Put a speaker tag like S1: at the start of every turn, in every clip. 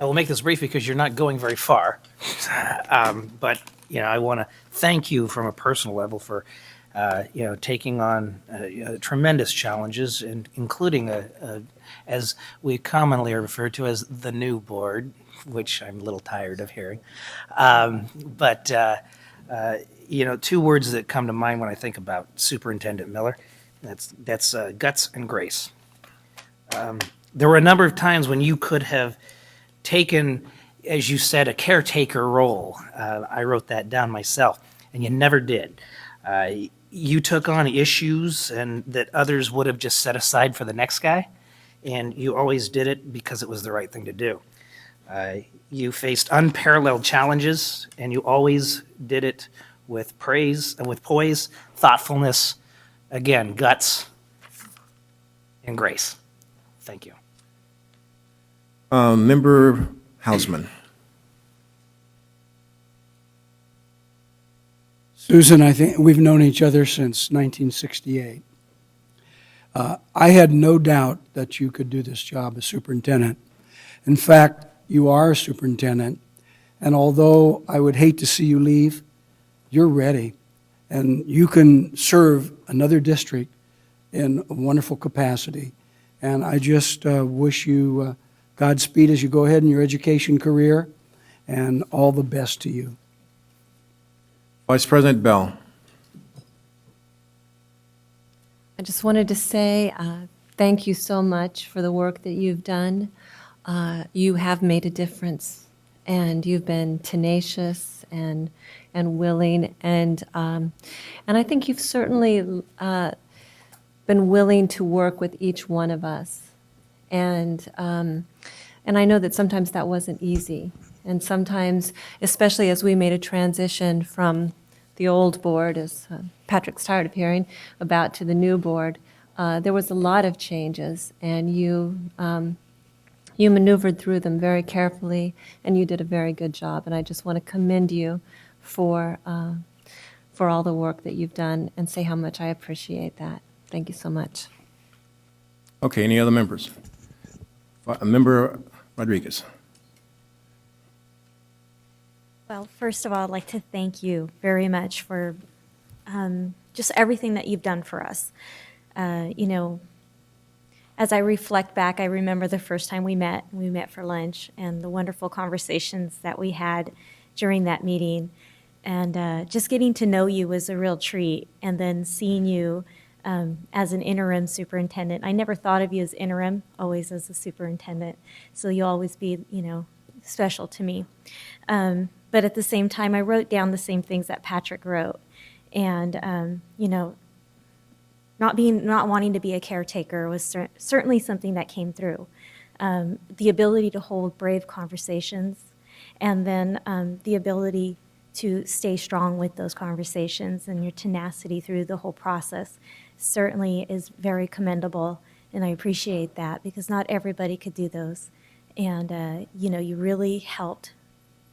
S1: I will make this brief because you're not going very far. But, I want to thank you from a personal level for, taking on tremendous challenges, including, as we commonly refer to as the new board, which I'm a little tired of hearing. But two words that come to mind when I think about Superintendent Miller, that's guts and grace. There were a number of times when you could have taken, as you said, a caretaker role. I wrote that down myself, and you never did. You took on issues and that others would have just set aside for the next guy, and you always did it because it was the right thing to do. You faced unparalleled challenges, and you always did it with praise and with poise, thoughtfulness, again, guts, and grace. Thank you.
S2: Member Hausman.
S3: Susan, I think we've known each other since 1968. I had no doubt that you could do this job as superintendent. In fact, you are a superintendent, and although I would hate to see you leave, you're ready, and you can serve another district in a wonderful capacity. And I just wish you Godspeed as you go ahead in your education career, and all the best to you.
S2: Vice President Bell.
S4: I just wanted to say thank you so much for the work that you've done. You have made a difference, and you've been tenacious and willing, and I think you've certainly been willing to work with each one of us, and I know that sometimes that wasn't easy, and sometimes, especially as we made a transition from the old board, as Patrick's tired of hearing about, to the new board, there was a lot of changes, and you maneuvered through them very carefully, and you did a very good job. And I just want to commend you for all the work that you've done and say how much I appreciate that. Thank you so much.
S2: Okay, any other members? Member Rodriguez.
S5: Well, first of all, I'd like to thank you very much for just everything that you've done for us. As I reflect back, I remember the first time we met for lunch, and the wonderful conversations that we had during that meeting. And just getting to know you was a real treat. And then seeing you as an interim superintendent. I never thought of you as interim, always as a superintendent. So you'll always be, special to me. But at the same time, I wrote down the same things that Patrick wrote. And, not wanting to be a caretaker was certainly something that came through. The ability to hold brave conversations, and then the ability to stay strong with those conversations, and your tenacity through the whole process certainly is very commendable, and I appreciate that, because not everybody could do those. And you really helped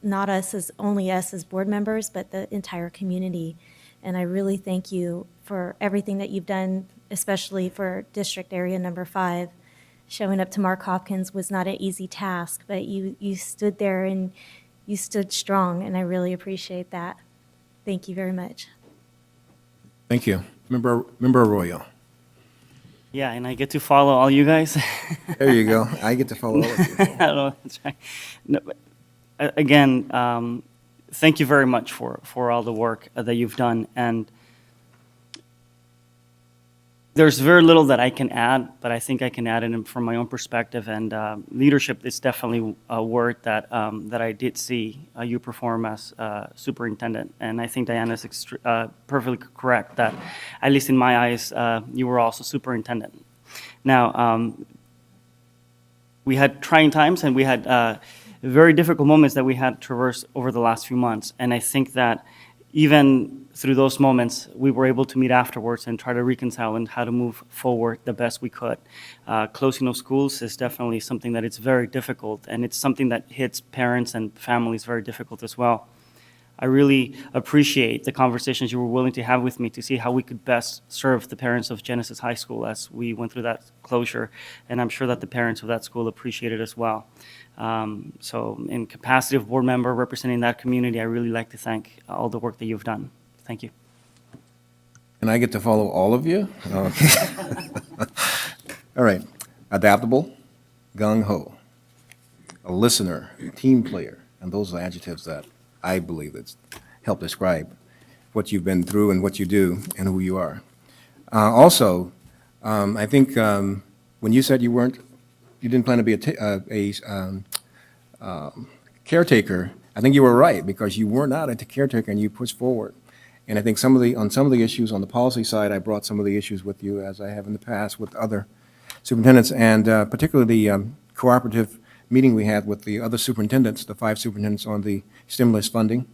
S5: not only us as board members, but the entire community. And I really thank you for everything that you've done, especially for District Area Number 5. Showing up to Mark Hopkins was not an easy task, but you stood there and you stood strong, and I really appreciate that. Thank you very much.
S2: Thank you. Member Arroyo.
S6: Yeah, and I get to follow all you guys.
S2: There you go. I get to follow all of you.
S6: I don't know, that's right. No, but, again, thank you very much for all the work that you've done. And there's very little that I can add, but I think I can add it from my own perspective. And leadership is definitely a word that I did see you perform as superintendent. And I think Diana is perfectly correct that, at least in my eyes, you were also superintendent. Now, we had trying times, and we had very difficult moments that we had traversed over the last few months. And I think that even through those moments, we were able to meet afterwards and try to reconcile and how to move forward the best we could. Closing of schools is definitely something that it's very difficult, and it's something that hits parents and families very difficult as well. I really appreciate the conversations you were willing to have with me to see how we could best serve the parents of Genesis High School as we went through that closure. And I'm sure that the parents of that school appreciate it as well. So in capacity of board member representing that community, I really like to thank all the work that you've done. Thank you.
S2: And I get to follow all of you? Okay. All right. Adaptable, gung-ho, a listener, team player, and those are adjectives that I believe that help describe what you've been through and what you do and who you are. Also, I think when you said you didn't plan to be a caretaker, I think you were right, because you were not a caretaker and you pushed forward. And I think on some of the issues on the policy side, I brought some of the issues with you, as I have in the past with other superintendents, and particularly the cooperative meeting we had with the other superintendents, the 5 superintendents on the stimulus funding.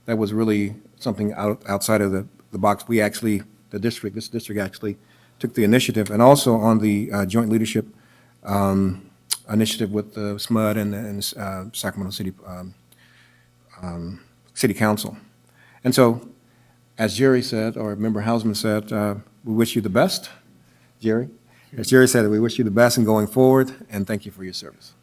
S2: That was really something outside of the box. We actually, this district actually took the initiative, and also on the joint leadership initiative with the SMUD and Sacramento City City Council. And so, as Jerry said, or Member Hausman said, we wish you the best, Jerry. As Jerry said, we wish you the best in going forward, and thank you for your service.